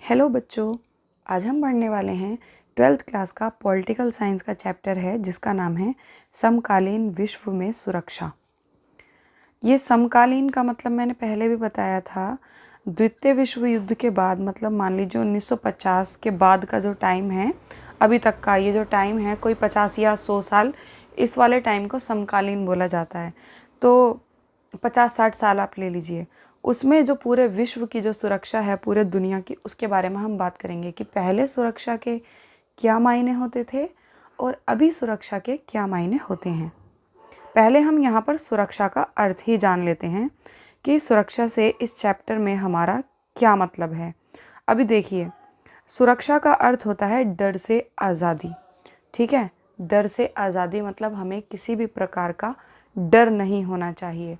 Hello बच्चों, आज हम पढ़ने वाले हैं 12th क्लास का पॉलिटिकल साइंस का चैप्टर है जिसका नाम है समकालीन विश्व में सुरक्षा। ये समकालीन का मतलब मैंने पहले भी बताया था। द्वितीय विश्व युद्ध के बाद मतलब मान लीजिए 1950 के बाद का जो टाइम है, अभी तक का ये जो टाइम है, कोई 50 या 100 साल, इस वाले टाइम को समकालीन बोला जाता है। तो 50-60 साल आप ले लीजिए। उसमें जो पूरे विश्व की जो सुरक्षा है पूरे दुनिया की, उसके बारे में हम बात करेंगे कि पहले सुरक्षा के क्या मायने होते थे और अभी सुरक्षा के क्या मायने होते हैं। पहले हम यहाँ पर सुरक्षा का अर्थ ही जान लेते हैं कि सुरक्षा से इस चैप्टर में हमारा क्या मतलब है। अभी देखिए, सुरक्षा का अर्थ होता है डर से आज़ादी। ठीक है, डर से आज़ादी मतलब हमें किसी भी प्रकार का डर नहीं होना चाहिए।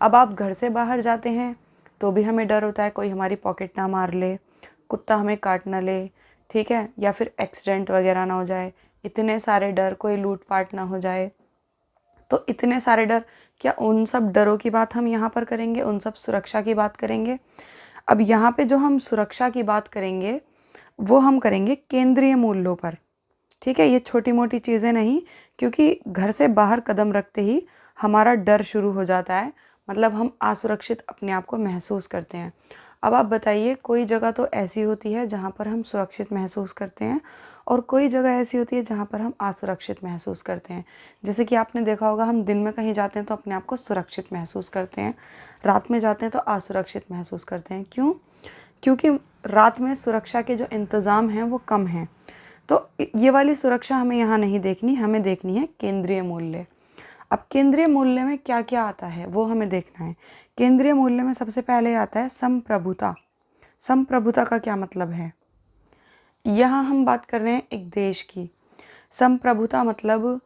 अब आप घर से बाहर जाते हैं तो भी हमें डर होता है कोई हमारी पॉकेट ना मार ले, कुत्ता हमें काट ना ले, ठीक है, या फिर एक्सीडेंट वगैरह ना हो जाए। इतने सारे डर, कोई लूटपाट ना हो जाए। तो इतने सारे डर, क्या उन सब डरों की बात हम यहाँ पर करेंगे? उन सब सुरक्षा की बात करेंगे। अब यहाँ पे जो हम सुरक्षा की बात करेंगे वो हम करेंगे केंद्रीय मूल्यों पर। ठीक है, ये छोटी मोटी चीज़ें नहीं, क्योंकि घर से बाहर कदम रखते ही हमारा डर शुरू हो जाता है, मतलब हम असुरक्षित अपने आप को महसूस करते हैं। अब आप बताइए, कोई जगह तो ऐसी होती है जहाँ पर हम सुरक्षित महसूस करते हैं और कोई जगह ऐसी होती है जहाँ पर हम असुरक्षित महसूस करते हैं। जैसे कि आपने देखा होगा, हम दिन में कहीं जाते हैं तो अपने आप को सुरक्षित महसूस करते हैं, रात में जाते हैं तो असुरक्षित महसूस करते हैं। क्यों? क्योंकि रात में सुरक्षा के जो इंतज़ाम हैं वो कम हैं। तो ये वाली सुरक्षा हमें यहाँ नहीं देखनी, हमें देखनी है केंद्रीय मूल्य। अब केंद्रीय मूल्य में क्या क्या आता है वो हमें देखना है। केंद्रीय मूल्य में सबसे पहले आता है संप्रभुता। संप्रभुता का क्या मतलब है? यहाँ हम बात कर रहे हैं एक देश की। संप्रभुता मतलब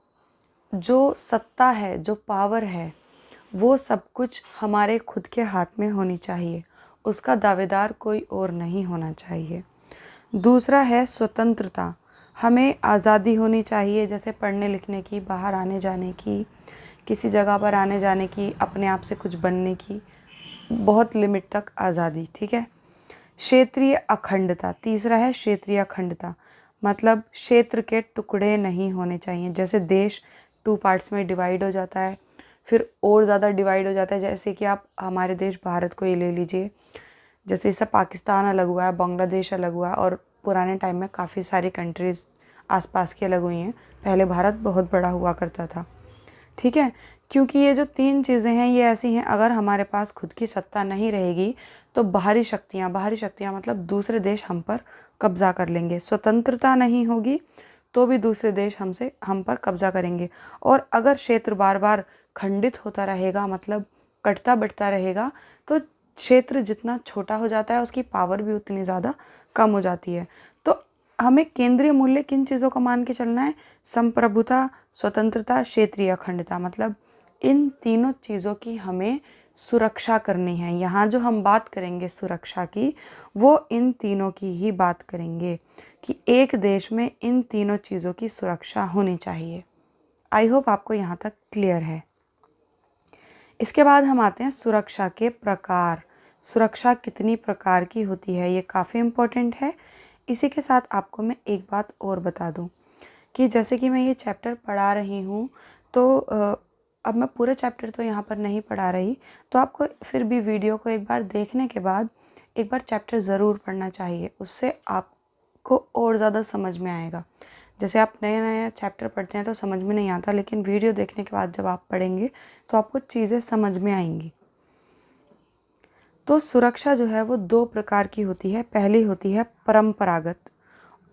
जो सत्ता है, जो पावर है, वो सब कुछ हमारे खुद के हाथ में होनी चाहिए, उसका दावेदार कोई और नहीं होना चाहिए। दूसरा है स्वतंत्रता। हमें आज़ादी होनी चाहिए, जैसे पढ़ने लिखने की, बाहर आने जाने की, किसी जगह पर आने जाने की, अपने आप से कुछ बनने की, बहुत लिमिट तक आज़ादी। ठीक है। क्षेत्रीय अखंडता। तीसरा है क्षेत्रीय अखंडता, मतलब क्षेत्र के टुकड़े नहीं होने चाहिए। जैसे देश 2 पार्ट्स में डिवाइड हो जाता है, फिर और ज़्यादा डिवाइड हो जाता है। जैसे कि आप हमारे देश भारत को ही ले लीजिए, जैसे इससे पाकिस्तान अलग हुआ है, बांग्लादेश अलग हुआ, और पुराने टाइम में काफ़ी सारी कंट्रीज़ आसपास की अलग हुई हैं। पहले भारत बहुत बड़ा हुआ करता था। ठीक है, क्योंकि ये जो 3 चीज़ें हैं ये ऐसी हैं, अगर हमारे पास खुद की सत्ता नहीं रहेगी तो बाहरी शक्तियाँ मतलब दूसरे देश हम पर कब्ज़ा कर लेंगे। स्वतंत्रता नहीं होगी तो भी दूसरे देश हम पर कब्ज़ा करेंगे। और अगर क्षेत्र बार बार खंडित होता रहेगा, मतलब कटता बढ़ता रहेगा, तो क्षेत्र जितना छोटा हो जाता है उसकी पावर भी उतनी ज़्यादा कम हो जाती है। तो हमें केंद्रीय मूल्य किन चीज़ों को मान के चलना है? संप्रभुता, स्वतंत्रता, क्षेत्रीय अखंडता, मतलब इन तीनों चीज़ों की हमें सुरक्षा करनी है। यहाँ जो हम बात करेंगे सुरक्षा की, वो इन तीनों की ही बात करेंगे कि एक देश में इन तीनों चीज़ों की सुरक्षा होनी चाहिए। आई होप आपको यहाँ तक क्लियर है। इसके बाद हम आते हैं सुरक्षा के प्रकार। सुरक्षा कितनी प्रकार की होती है, ये काफ़ी इम्पोर्टेंट है। इसी के साथ आपको मैं एक बात और बता दूं कि जैसे कि मैं ये चैप्टर पढ़ा रही हूँ, तो अब मैं पूरे चैप्टर तो यहाँ पर नहीं पढ़ा रही, तो आपको फिर भी वीडियो को एक बार देखने के बाद एक बार चैप्टर ज़रूर पढ़ना चाहिए, उससे आपको और ज़्यादा समझ में आएगा। जैसे आप नया नया चैप्टर पढ़ते हैं तो समझ में नहीं आता, लेकिन वीडियो देखने के बाद जब आप पढ़ेंगे तो आपको चीज़ें समझ में आएंगी। तो सुरक्षा जो है वो 2 प्रकार की होती है। पहली होती है परंपरागत,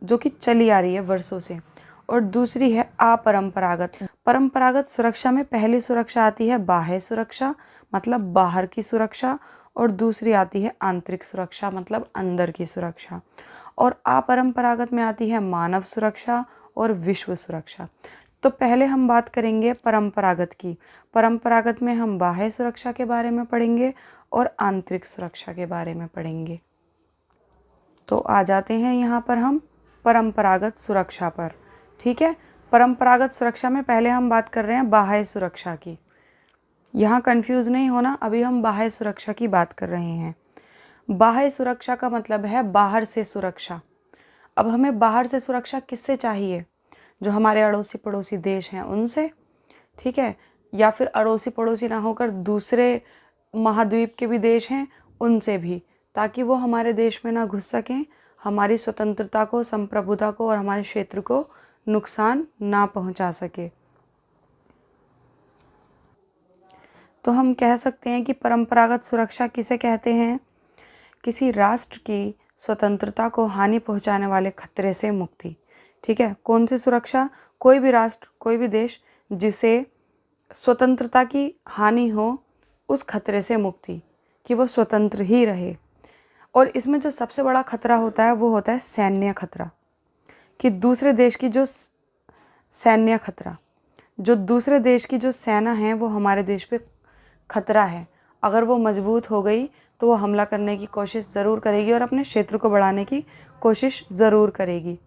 जो कि चली आ रही है वर्षों से, और दूसरी है अपरंपरागत। परंपरागत सुरक्षा में पहली सुरक्षा आती है बाह्य सुरक्षा, मतलब बाहर की सुरक्षा, और दूसरी आती है आंतरिक सुरक्षा, मतलब अंदर की सुरक्षा। और अपरंपरागत में आती है मानव सुरक्षा और विश्व सुरक्षा। तो पहले हम बात करेंगे परंपरागत की। परंपरागत में हम बाह्य सुरक्षा के बारे में पढ़ेंगे और आंतरिक सुरक्षा के बारे में पढ़ेंगे। तो आ जाते हैं यहाँ पर हम परंपरागत सुरक्षा पर। ठीक है, परंपरागत सुरक्षा में पहले हम बात कर रहे हैं बाह्य सुरक्षा की। यहाँ कंफ्यूज नहीं होना, अभी हम बाह्य सुरक्षा की बात कर रहे हैं। बाह्य सुरक्षा का मतलब है बाहर से सुरक्षा। अब हमें बाहर से सुरक्षा किससे चाहिए? जो हमारे अड़ोसी पड़ोसी देश हैं उनसे, ठीक है, या फिर अड़ोसी पड़ोसी ना होकर दूसरे महाद्वीप के भी देश हैं उनसे भी, ताकि वो हमारे देश में ना घुस सकें, हमारी स्वतंत्रता को, संप्रभुता को और हमारे क्षेत्र को नुकसान ना पहुंचा सके। तो हम कह सकते हैं कि परंपरागत सुरक्षा किसे कहते हैं? किसी राष्ट्र की स्वतंत्रता को हानि पहुंचाने वाले खतरे से मुक्ति। ठीक है, कौन सी सुरक्षा? कोई भी राष्ट्र, कोई भी देश जिसे स्वतंत्रता की हानि हो, उस खतरे से मुक्ति, कि वो स्वतंत्र ही रहे। और इसमें जो सबसे बड़ा खतरा होता है वो होता है सैन्य खतरा, कि दूसरे देश की जो सैन्य खतरा, जो दूसरे देश की जो सेना है वो हमारे देश पे खतरा है। अगर वो मजबूत हो गई तो वो हमला करने की कोशिश ज़रूर करेगी और अपने क्षेत्र को बढ़ाने की कोशिश ज़रूर करेगी।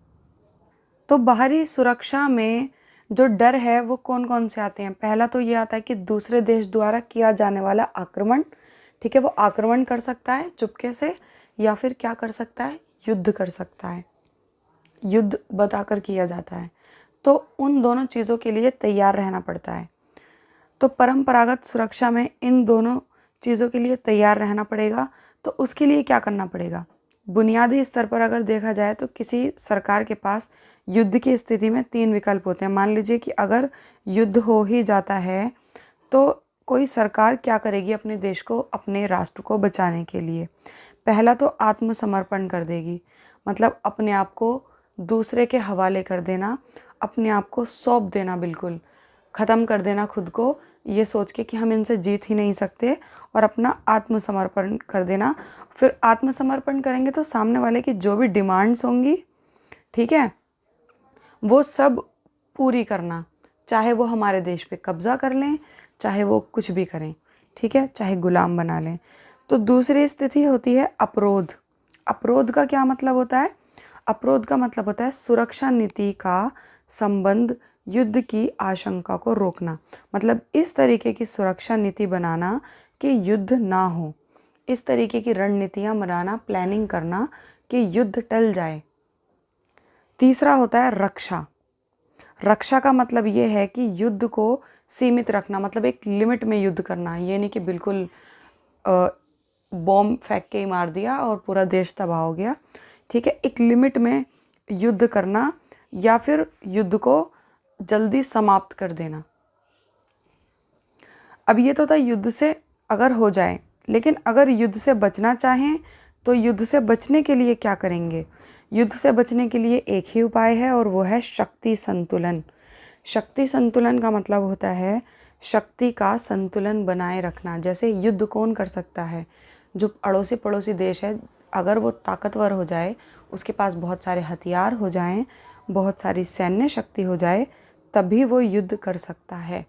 तो बाहरी सुरक्षा में जो डर है वो कौन कौन से आते हैं? पहला तो ये आता है कि दूसरे देश द्वारा किया जाने वाला आक्रमण। ठीक है, वो आक्रमण कर सकता है चुपके से, या फिर क्या कर सकता है? युद्ध कर सकता है, युद्ध बताकर किया जाता है। तो उन दोनों चीज़ों के लिए तैयार रहना पड़ता है। तो परंपरागत सुरक्षा में इन दोनों चीज़ों के लिए तैयार रहना पड़ेगा। तो उसके लिए क्या करना पड़ेगा? बुनियादी स्तर पर अगर देखा जाए तो किसी सरकार के पास युद्ध की स्थिति में 3 विकल्प होते हैं। मान लीजिए कि अगर युद्ध हो ही जाता है तो कोई सरकार क्या करेगी अपने देश को, अपने राष्ट्र को बचाने के लिए? पहला तो आत्मसमर्पण कर देगी, मतलब अपने आप को दूसरे के हवाले कर देना, अपने आप को सौंप देना, बिल्कुल ख़त्म कर देना खुद को, ये सोच के कि हम इनसे जीत ही नहीं सकते, और अपना आत्मसमर्पण कर देना। फिर आत्मसमर्पण करेंगे तो सामने वाले की जो भी डिमांड्स होंगी, ठीक है, वो सब पूरी करना, चाहे वो हमारे देश पे कब्ज़ा कर लें, चाहे वो कुछ भी करें, ठीक है, चाहे गुलाम बना लें। तो दूसरी स्थिति होती है अवरोध। अवरोध का क्या मतलब होता है? अवरोध का मतलब होता है सुरक्षा नीति का संबंध युद्ध की आशंका को रोकना, मतलब इस तरीके की सुरक्षा नीति बनाना कि युद्ध ना हो, इस तरीके की रणनीतियाँ बनाना, प्लानिंग करना कि युद्ध टल जाए। तीसरा होता है रक्षा। रक्षा का मतलब ये है कि युद्ध को सीमित रखना, मतलब एक लिमिट में युद्ध करना, ये नहीं कि बिल्कुल बॉम्ब फेंक के ही मार दिया और पूरा देश तबाह हो गया। ठीक है, एक लिमिट में युद्ध करना, या फिर युद्ध को जल्दी समाप्त कर देना। अब ये तो था युद्ध से अगर हो जाए, लेकिन अगर युद्ध से बचना चाहें तो युद्ध से बचने के लिए क्या करेंगे? युद्ध से बचने के लिए एक ही उपाय है और वो है शक्ति संतुलन। शक्ति संतुलन का मतलब होता है शक्ति का संतुलन बनाए रखना। जैसे युद्ध कौन कर सकता है? जो अड़ोसी पड़ोसी देश है, अगर वो ताकतवर हो जाए, उसके पास बहुत सारे हथियार हो जाएं, बहुत सारी सैन्य शक्ति हो जाए, तभी वो युद्ध कर सकता है।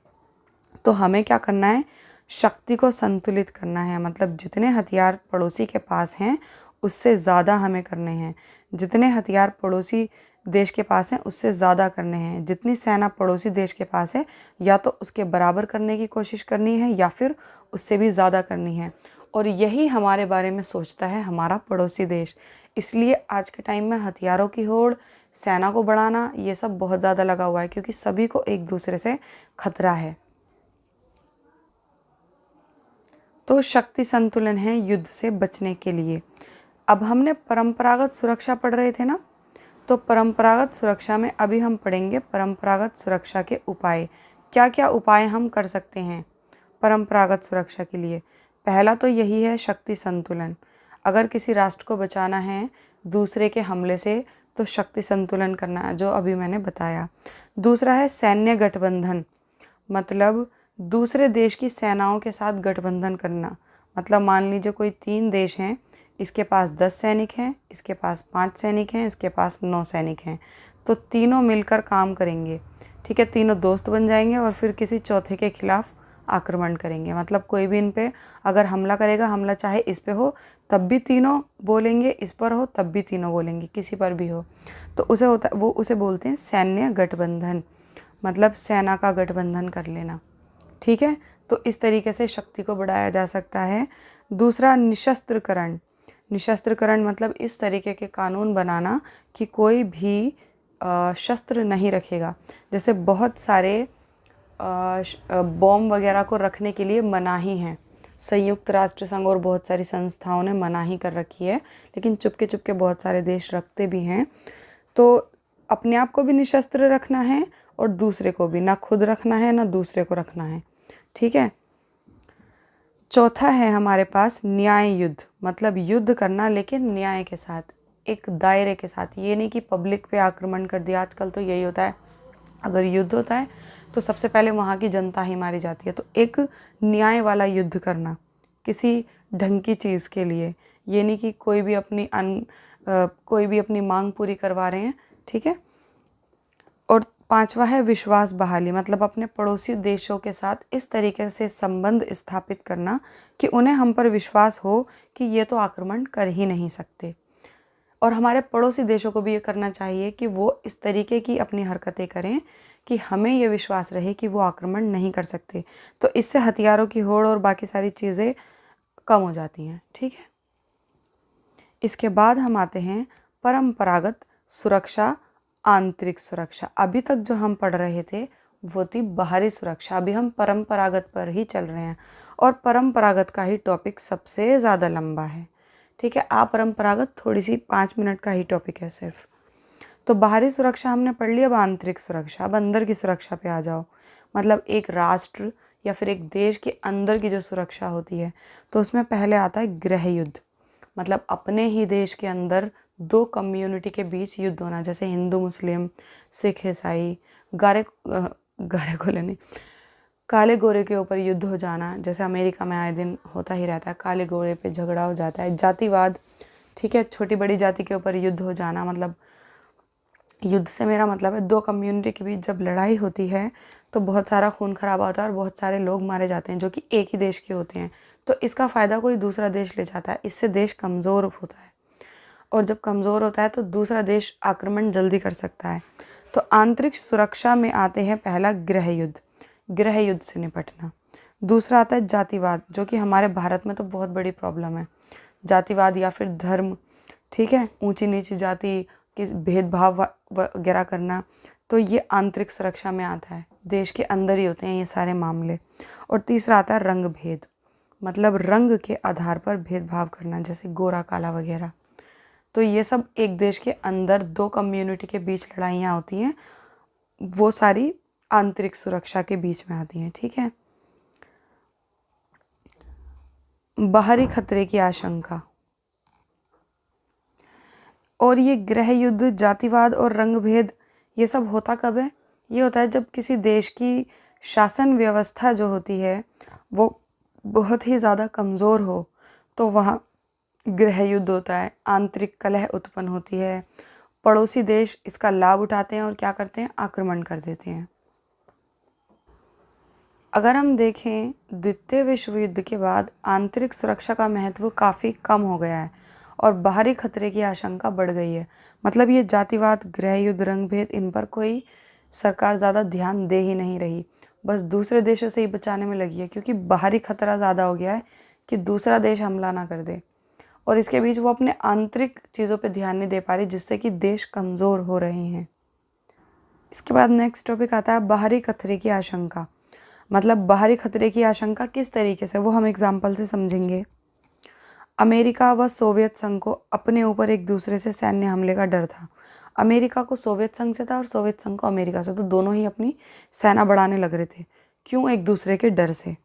तो हमें क्या करना है? शक्ति को संतुलित करना है, मतलब जितने हथियार पड़ोसी के पास हैं उससे ज़्यादा हमें करने हैं, जितने हथियार पड़ोसी देश के पास हैं उससे ज़्यादा करने हैं, जितनी सेना पड़ोसी देश के पास है या तो उसके बराबर करने की कोशिश करनी है या फिर उससे भी ज़्यादा करनी है। और यही हमारे बारे में सोचता है हमारा पड़ोसी देश। इसलिए आज के टाइम में हथियारों की होड़, सेना को बढ़ाना, ये सब बहुत ज़्यादा लगा हुआ है, क्योंकि सभी को एक दूसरे से खतरा है। तो शक्ति संतुलन है युद्ध से बचने के लिए। अब हमने परंपरागत सुरक्षा पढ़ रहे थे ना, तो परंपरागत सुरक्षा में अभी हम पढ़ेंगे परंपरागत सुरक्षा के उपाय। क्या क्या उपाय हम कर सकते हैं परंपरागत सुरक्षा के लिए? पहला तो यही है शक्ति संतुलन। अगर किसी राष्ट्र को बचाना है दूसरे के हमले से तो शक्ति संतुलन करना है, जो अभी मैंने बताया। दूसरा है सैन्य गठबंधन, मतलब दूसरे देश की सेनाओं के साथ गठबंधन करना। मतलब मान लीजिए कोई 3 देश हैं, इसके पास 10 सैनिक हैं, इसके पास 5 सैनिक हैं, इसके पास 9 सैनिक हैं, तो तीनों मिलकर काम करेंगे। ठीक है, तीनों दोस्त बन जाएंगे और फिर किसी चौथे के खिलाफ आक्रमण करेंगे। मतलब कोई भी इन पे अगर हमला करेगा, हमला चाहे इस पे हो तब भी तीनों बोलेंगे, इस पर हो तब भी तीनों बोलेंगे, किसी पर भी हो। तो उसे बोलते हैं सैन्य गठबंधन, मतलब सेना का गठबंधन कर लेना। ठीक है, तो इस तरीके से शक्ति को बढ़ाया जा सकता है। दूसरा निशस्त्रीकरण। निशस्त्रीकरण मतलब इस तरीके के कानून बनाना कि कोई भी शस्त्र नहीं रखेगा। जैसे बहुत सारे बॉम्ब वगैरह को रखने के लिए मनाही है, संयुक्त राष्ट्र संघ और बहुत सारी संस्थाओं ने मनाही कर रखी है, लेकिन चुपके चुपके बहुत सारे देश रखते भी हैं। तो अपने आप को भी निशस्त्र रखना है और दूसरे को भी, ना खुद रखना है ना दूसरे को रखना है, ठीक है। चौथा है हमारे पास न्याय युद्ध, मतलब युद्ध करना लेकिन न्याय के साथ, एक दायरे के साथ। ये नहीं कि पब्लिक पे आक्रमण कर दिया, आजकल तो यही होता है, अगर युद्ध होता है तो सबसे पहले वहाँ की जनता ही मारी जाती है। तो एक न्याय वाला युद्ध करना किसी ढंग की चीज़ के लिए, ये नहीं कि कोई भी अपनी मांग पूरी करवा रहे हैं, ठीक है। और पांचवा है विश्वास बहाली, मतलब अपने पड़ोसी देशों के साथ इस तरीके से संबंध स्थापित करना कि उन्हें हम पर विश्वास हो कि ये तो आक्रमण कर ही नहीं सकते, और हमारे पड़ोसी देशों को भी ये करना चाहिए कि वो इस तरीके की अपनी हरकतें करें कि हमें ये विश्वास रहे कि वो आक्रमण नहीं कर सकते। तो इससे हथियारों की होड़ और बाकी सारी चीज़ें कम हो जाती हैं, ठीक है। इसके बाद हम आते हैं परंपरागत सुरक्षा, आंतरिक सुरक्षा। अभी तक जो हम पढ़ रहे थे वो थी बाहरी सुरक्षा, अभी हम परंपरागत पर ही चल रहे हैं, और परंपरागत का ही टॉपिक सबसे ज़्यादा लंबा है, ठीक है। अपरंपरागत थोड़ी सी 5 मिनट का ही टॉपिक है सिर्फ। तो बाहरी सुरक्षा हमने पढ़ ली, अब आंतरिक सुरक्षा। अब अंदर की सुरक्षा पे आ जाओ, मतलब एक राष्ट्र या फिर एक देश के अंदर की जो सुरक्षा होती है, तो उसमें पहले आता है गृह युद्ध, मतलब अपने ही देश के अंदर दो कम्युनिटी के बीच युद्ध होना, जैसे हिंदू मुस्लिम, सिख ईसाई, काले गोरे के ऊपर युद्ध हो जाना, जैसे अमेरिका में आए दिन होता ही रहता है, काले गोरे पे झगड़ा हो जाता है। जातिवाद, ठीक है, छोटी बड़ी जाति के ऊपर युद्ध हो जाना, मतलब युद्ध से मेरा मतलब है दो कम्युनिटी के बीच जब लड़ाई होती है तो बहुत सारा खून खराबा होता है और बहुत सारे लोग मारे जाते हैं जो कि एक ही देश के होते हैं। तो इसका फ़ायदा कोई दूसरा देश ले जाता है, इससे देश कमज़ोर होता है, और जब कमज़ोर होता है तो दूसरा देश आक्रमण जल्दी कर सकता है। तो आंतरिक सुरक्षा में आते हैं पहला गृह युद्ध, गृह युद्ध से निपटना। दूसरा आता है जातिवाद, जो कि हमारे भारत में तो बहुत बड़ी प्रॉब्लम है, जातिवाद या फिर धर्म, ठीक है, ऊंची नीची जाति की भेदभाव वगैरह करना। तो ये आंतरिक सुरक्षा में आता है, देश के अंदर ही होते हैं ये सारे मामले। और तीसरा आता है रंग भेद, मतलब रंग के आधार पर भेदभाव करना, जैसे गोरा काला वगैरह। तो ये सब एक देश के अंदर दो कम्युनिटी के बीच लड़ाइयाँ होती हैं, वो सारी आंतरिक सुरक्षा के बीच में आती हैं, ठीक है। बाहरी खतरे की आशंका, और ये गृह युद्ध, जातिवाद और रंग भेद, ये सब होता कब है? ये होता है जब किसी देश की शासन व्यवस्था जो होती है वो बहुत ही ज़्यादा कमज़ोर हो, तो वहाँ गृह युद्ध होता है, आंतरिक कलह उत्पन्न होती है, पड़ोसी देश इसका लाभ उठाते हैं और क्या करते हैं, आक्रमण कर देते हैं। अगर हम देखें द्वितीय विश्व युद्ध के बाद आंतरिक सुरक्षा का महत्व काफ़ी कम हो गया है और बाहरी खतरे की आशंका बढ़ गई है। मतलब ये जातिवाद, गृह युद्ध, रंग भेद, इन पर कोई सरकार ज़्यादा ध्यान दे ही नहीं रही, बस दूसरे देशों से ही बचाने में लगी है, क्योंकि बाहरी खतरा ज़्यादा हो गया है कि दूसरा देश हमला ना कर दे, और इसके बीच वो अपने आंतरिक चीज़ों पे ध्यान नहीं दे पा रही, जिससे कि देश कमज़ोर हो रहे हैं। इसके बाद नेक्स्ट टॉपिक आता है बाहरी खतरे की आशंका। मतलब बाहरी खतरे की आशंका किस तरीके से, वो हम एग्जाम्पल से समझेंगे। अमेरिका व सोवियत संघ को अपने ऊपर एक दूसरे से सैन्य हमले का डर था। अमेरिका को सोवियत संघ से था और सोवियत संघ को अमेरिका से, तो दोनों ही अपनी सेना बढ़ाने लग रहे थे। क्यों? एक दूसरे के डर से।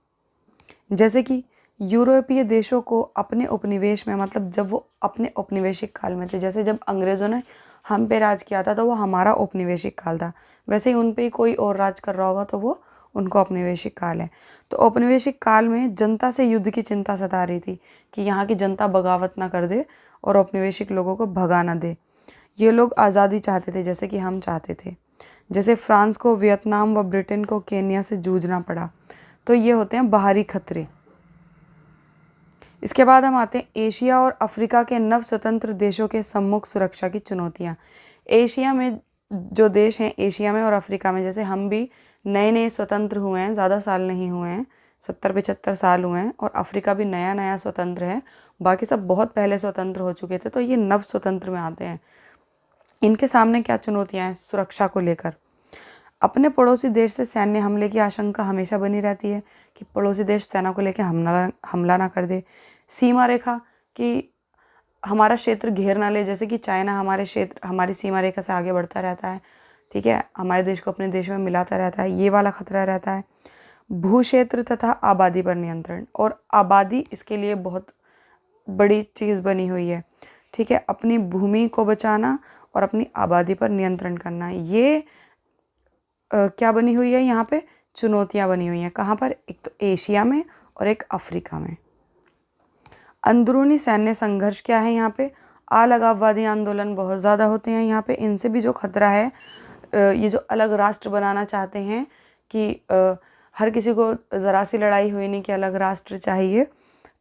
जैसे कि यूरोपीय देशों को अपने उपनिवेश में, मतलब जब वो अपने औपनिवेशिक काल में थे, जैसे जब अंग्रेज़ों ने हम पे राज किया था तो वो हमारा औपनिवेशिक काल था, वैसे ही उन पे ही कोई और राज कर रहा होगा तो वो उनका औपनिवेशिक काल है। तो औपनिवेशिक काल में जनता से युद्ध की चिंता सता रही थी कि यहाँ की जनता बगावत ना कर दे और औपनिवेशिक लोगों को भगा ना दे। ये लोग आज़ादी चाहते थे, जैसे कि हम चाहते थे। जैसे फ्रांस को वियतनाम व ब्रिटेन को केन्या से जूझना पड़ा। तो ये होते हैं बाहरी खतरे। इसके बाद हम आते हैं एशिया और अफ्रीका के नव स्वतंत्र देशों के सम्मुख सुरक्षा की चुनौतियाँ। एशिया में जो देश हैं, एशिया में और अफ्रीका में, जैसे हम भी नए नए स्वतंत्र हुए हैं, ज़्यादा साल नहीं हुए हैं, 70-75 साल हुए हैं, और अफ्रीका भी नया नया स्वतंत्र है, बाकी सब बहुत पहले स्वतंत्र हो चुके थे, तो ये नव स्वतंत्र में आते हैं। इनके सामने क्या चुनौतियां हैं सुरक्षा को लेकर? अपने पड़ोसी देश से सैन्य हमले की आशंका हमेशा बनी रहती है कि पड़ोसी देश सेना को लेकर हमला ना कर दे। सीमा रेखा, कि हमारा क्षेत्र घेर ना ले, जैसे कि चाइना हमारी सीमा रेखा से आगे बढ़ता रहता है, ठीक है, हमारे देश को अपने देश में मिलाता रहता है, ये वाला खतरा रहता है। भू क्षेत्र तथा आबादी पर नियंत्रण, और आबादी इसके लिए बहुत बड़ी चीज़ बनी हुई है, ठीक है। अपनी भूमि को बचाना और अपनी आबादी पर नियंत्रण करना, ये क्या बनी हुई है यहाँ पे? चुनौतियाँ बनी हुई हैं। कहाँ पर? एक तो एशिया में और एक अफ्रीका में। अंदरूनी सैन्य संघर्ष क्या है यहाँ पे? अलगाववादी आंदोलन बहुत ज़्यादा होते हैं यहाँ पे, इनसे भी जो खतरा है, ये जो अलग राष्ट्र बनाना चाहते हैं कि हर किसी को ज़रा सी लड़ाई हुई नहीं कि अलग राष्ट्र चाहिए,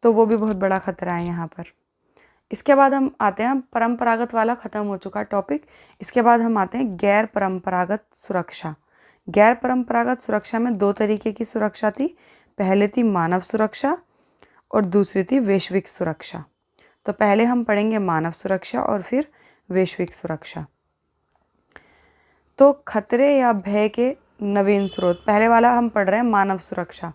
तो वो भी बहुत बड़ा खतरा है यहाँ पर। इसके बाद हम आते हैं, परंपरागत वाला ख़त्म हो चुका टॉपिक, इसके बाद हम आते हैं गैर परंपरागत सुरक्षा। गैर परंपरागत सुरक्षा में दो तरीके की सुरक्षा थी। पहले थी मानव सुरक्षा और दूसरी थी वैश्विक सुरक्षा। तो पहले हम पढ़ेंगे मानव सुरक्षा और फिर वैश्विक सुरक्षा। तो खतरे या भय के नवीन स्रोत, पहले वाला हम पढ़ रहे हैं मानव सुरक्षा।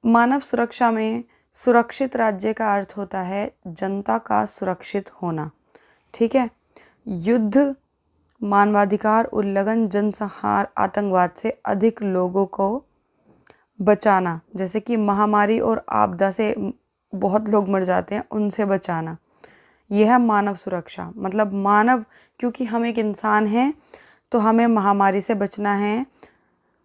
मानव सुरक्षा में सुरक्षित राज्य का अर्थ होता है जनता का सुरक्षित होना, ठीक है। युद्ध, मानवाधिकार उल्लंघन, जनसंहार, आतंकवाद से अधिक लोगों को बचाना, जैसे कि महामारी और आपदा से बहुत लोग मर जाते हैं, उनसे बचाना, यह है मानव सुरक्षा। मतलब मानव, क्योंकि हम एक इंसान हैं तो हमें महामारी से बचना है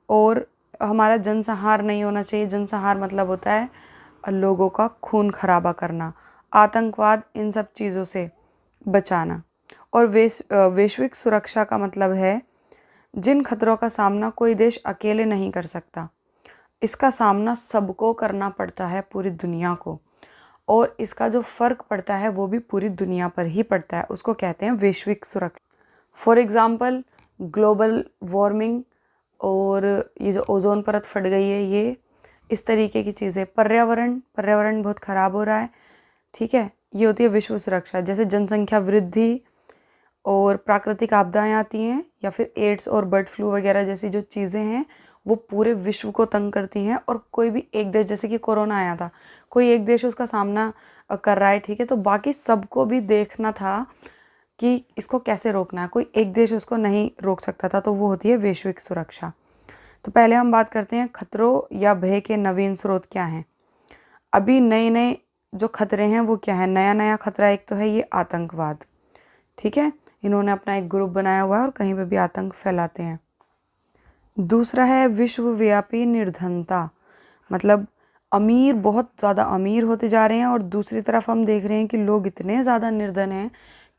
और हमारा जनसंहार नहीं होना चाहिए। जनसंहार मतलब होता है लोगों का खून खराबा करना, आतंकवाद, इन सब चीज़ों से बचाना। और वैश्विक सुरक्षा का मतलब है जिन खतरों का सामना कोई देश अकेले नहीं कर सकता, इसका सामना सबको करना पड़ता है, पूरी दुनिया को, और इसका जो फ़र्क पड़ता है वो भी पूरी दुनिया पर ही पड़ता है, उसको कहते हैं वैश्विक सुरक्षा। फॉर एग्ज़ाम्पल ग्लोबल वार्मिंग, और ये जो ओजोन परत फट गई है, ये इस तरीके की चीज़ें। पर्यावरण बहुत ख़राब हो रहा है, ठीक है, ये होती है विश्व सुरक्षा। जैसे जनसंख्या वृद्धि और प्राकृतिक आपदाएं आती हैं, या फिर एड्स और बर्ड फ्लू वगैरह जैसी जो चीज़ें हैं वो पूरे विश्व को तंग करती हैं, और कोई भी एक देश, जैसे कि कोरोना आया था, कोई एक देश उसका सामना कर रहा है, ठीक है, तो बाकी सबको भी देखना था कि इसको कैसे रोकना है, कोई एक देश उसको नहीं रोक सकता था, तो वो होती है वैश्विक सुरक्षा। तो पहले हम बात करते हैं खतरों या भय के नवीन स्रोत क्या हैं। अभी नए नए जो खतरे हैं वो क्या है? नया खतरा एक तो है ये आतंकवाद, ठीक है, इन्होंने अपना एक ग्रुप बनाया हुआ है और कहीं पे भी आतंक फैलाते हैं। दूसरा है विश्वव्यापी निर्धनता, मतलब अमीर बहुत ज़्यादा अमीर होते जा रहे हैं और दूसरी तरफ हम देख रहे हैं कि लोग इतने ज़्यादा निर्धन हैं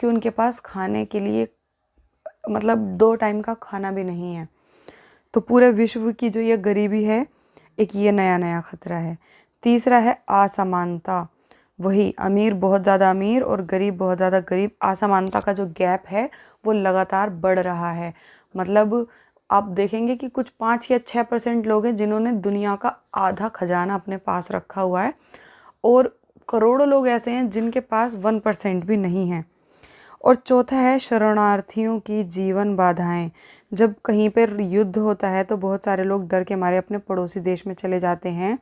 कि उनके पास खाने के लिए मतलब 2 टाइम का खाना भी नहीं है। तो पूरे विश्व की जो ये गरीबी है, एक ये नया खतरा है। तीसरा है असमानता, वही अमीर बहुत ज़्यादा अमीर और गरीब बहुत ज़्यादा गरीब, असमानता का जो गैप है वो लगातार बढ़ रहा है। मतलब आप देखेंगे कि कुछ 5 या 6% लोग हैं जिन्होंने दुनिया का आधा खजाना अपने पास रखा हुआ है, और करोड़ों लोग ऐसे हैं जिनके पास 1% भी नहीं है। और चौथा है शरणार्थियों की जीवन बाधाएं। जब कहीं पर युद्ध होता है तो बहुत सारे लोग डर के मारे अपने पड़ोसी देश में चले जाते हैं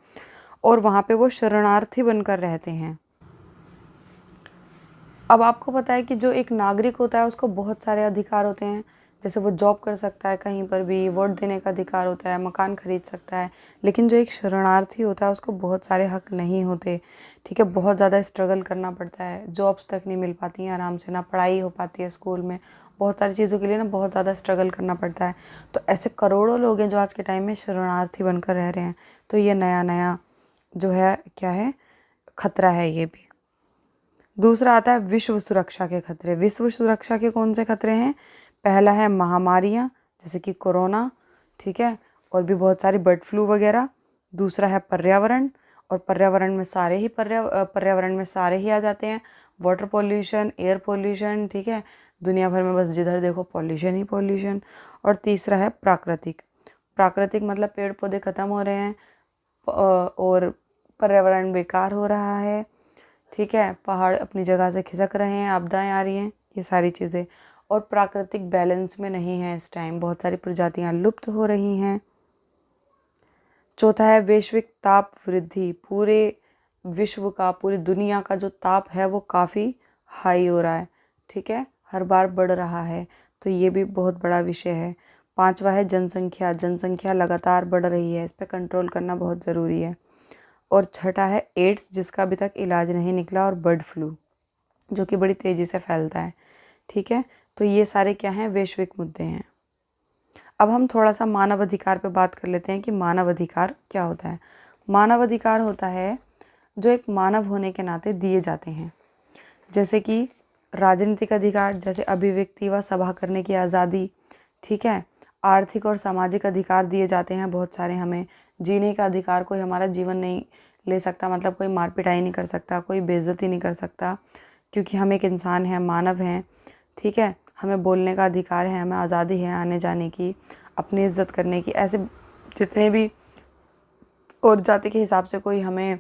और वहाँ पे वो शरणार्थी बनकर रहते हैं। अब आपको पता है कि जो एक नागरिक होता है उसको बहुत सारे अधिकार होते हैं, जैसे वो जॉब कर सकता है कहीं पर भी, वोट देने का अधिकार होता है, मकान खरीद सकता है। लेकिन जो एक शरणार्थी होता है उसको बहुत सारे हक नहीं होते, ठीक है, बहुत ज़्यादा स्ट्रगल करना पड़ता है, जॉब्स तक नहीं मिल पाती हैं आराम से, ना पढ़ाई हो पाती है स्कूल में, बहुत सारी चीज़ों के लिए ना बहुत ज़्यादा स्ट्रगल करना पड़ता है। तो ऐसे करोड़ों लोग हैं जो आज के टाइम में शरणार्थी बनकर रह रहे हैं। तो ये नया जो है क्या है, खतरा है ये भी। दूसरा आता है विश्व सुरक्षा के खतरे। विश्व सुरक्षा के कौन से खतरे हैं? पहला है महामारियाँ जैसे कि कोरोना, ठीक है, और भी बहुत सारी बर्ड फ्लू वगैरह। दूसरा है पर्यावरण, और पर्यावरण में सारे ही आ जाते हैं, वाटर पॉल्यूशन, एयर पॉल्यूशन, ठीक है, दुनिया भर में बस जिधर देखो पॉल्यूशन ही पॉल्यूशन। और तीसरा है प्राकृतिक मतलब पेड़ पौधे ख़त्म हो रहे हैं और पर्यावरण बेकार हो रहा है, ठीक है, पहाड़ अपनी जगह से खिसक रहे हैं, आपदाएं आ रही हैं, ये सारी चीज़ें। और प्राकृतिक बैलेंस में नहीं है इस टाइम, बहुत सारी प्रजातियां लुप्त हो रही हैं। चौथा है वैश्विक ताप वृद्धि, पूरे विश्व का, पूरी दुनिया का जो ताप है वो काफ़ी हाई हो रहा है, ठीक है, हर बार बढ़ रहा है, तो ये भी बहुत बड़ा विषय है। पांचवा है जनसंख्या, जनसंख्या लगातार बढ़ रही है, इस पर कंट्रोल करना बहुत ज़रूरी है। और छठा है एड्स, जिसका अभी तक इलाज नहीं निकला, और बर्ड फ्लू जो कि बड़ी तेज़ी से फैलता है, ठीक है। तो ये सारे क्या हैं, वैश्विक मुद्दे हैं। अब हम थोड़ा सा मानव अधिकार पे बात कर लेते हैं कि मानव अधिकार क्या होता है। मानव अधिकार होता है जो एक मानव होने के नाते दिए जाते हैं, जैसे कि राजनीतिक अधिकार, जैसे अभिव्यक्ति व सभा करने की आज़ादी, ठीक है। आर्थिक और सामाजिक अधिकार दिए जाते हैं बहुत सारे हमें, जीने का अधिकार, कोई हमारा जीवन नहीं ले सकता, मतलब कोई मार पिटाई नहीं कर सकता, कोई बेइज्जती नहीं कर सकता, क्योंकि हम एक इंसान हैं, मानव हैं, ठीक है। हमें बोलने का अधिकार है, हमें आज़ादी है आने जाने की, अपनी इज्जत करने की, ऐसे जितने भी और जाति के हिसाब से कोई हमें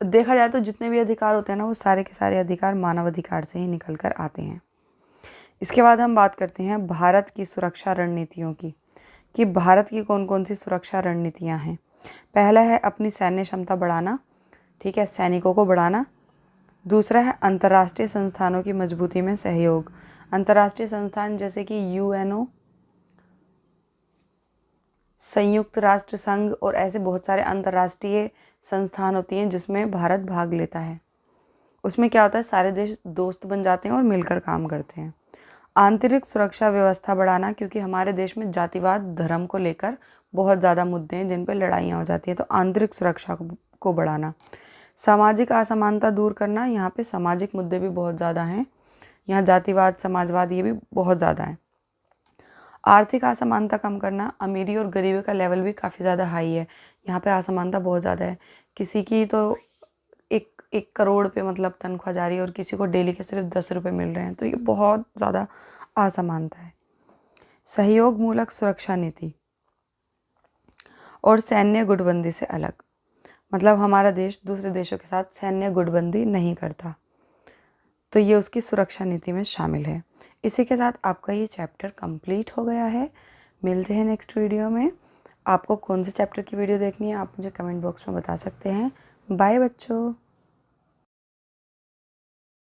देखा जाए तो जितने भी अधिकार होते हैं ना, वो सारे के सारे अधिकार मानव अधिकार से ही निकल कर आते हैं। इसके बाद हम बात करते हैं भारत की सुरक्षा रणनीतियों की, कि भारत की कौन कौन सी सुरक्षा रणनीतियाँ हैं। पहला है अपनी सैन्य क्षमता बढ़ाना, ठीक है, सैनिकों को बढ़ाना। दूसरा है अंतर्राष्ट्रीय संस्थानों की मजबूती में सहयोग। अंतर्राष्ट्रीय संस्थान जैसे कि यूएनओ, संयुक्त राष्ट्र संघ, और ऐसे बहुत सारे अंतर्राष्ट्रीय संस्थान होती हैं जिसमें भारत भाग लेता है। उसमें क्या होता है, सारे देश दोस्त बन जाते हैं और मिलकर काम करते हैं। आंतरिक सुरक्षा व्यवस्था बढ़ाना, क्योंकि हमारे देश में जातिवाद, धर्म को लेकर बहुत ज़्यादा मुद्दे हैं जिन पर लड़ाइयाँ हो जाती हैं, तो आंतरिक सुरक्षा को बढ़ाना। सामाजिक असमानता दूर करना, यहाँ पे सामाजिक मुद्दे भी बहुत ज़्यादा हैं, यहाँ जातिवाद, समाजवाद, ये भी बहुत ज़्यादा है। आर्थिक असमानता कम करना, अमीरी और गरीबी का लेवल भी काफ़ी ज़्यादा हाई है, यहाँ पे असमानता बहुत ज़्यादा है। किसी की तो 1 करोड़ पे मतलब तनख्वाह जा रही है और किसी को डेली के सिर्फ 10 रुपये मिल रहे हैं, तो ये बहुत ज़्यादा असमानता है। सहयोग मूलक सुरक्षा नीति और सैन्य गुटबंदी से अलग, मतलब हमारा देश दूसरे देशों के साथ सैन्य गुटबंदी नहीं करता, तो ये उसकी सुरक्षा नीति में शामिल है। इसी के साथ आपका ये चैप्टर कंप्लीट हो गया है। मिलते हैं नेक्स्ट वीडियो में। आपको कौन से चैप्टर की वीडियो देखनी है आप मुझे कमेंट बॉक्स में बता सकते हैं। बाय बच्चों।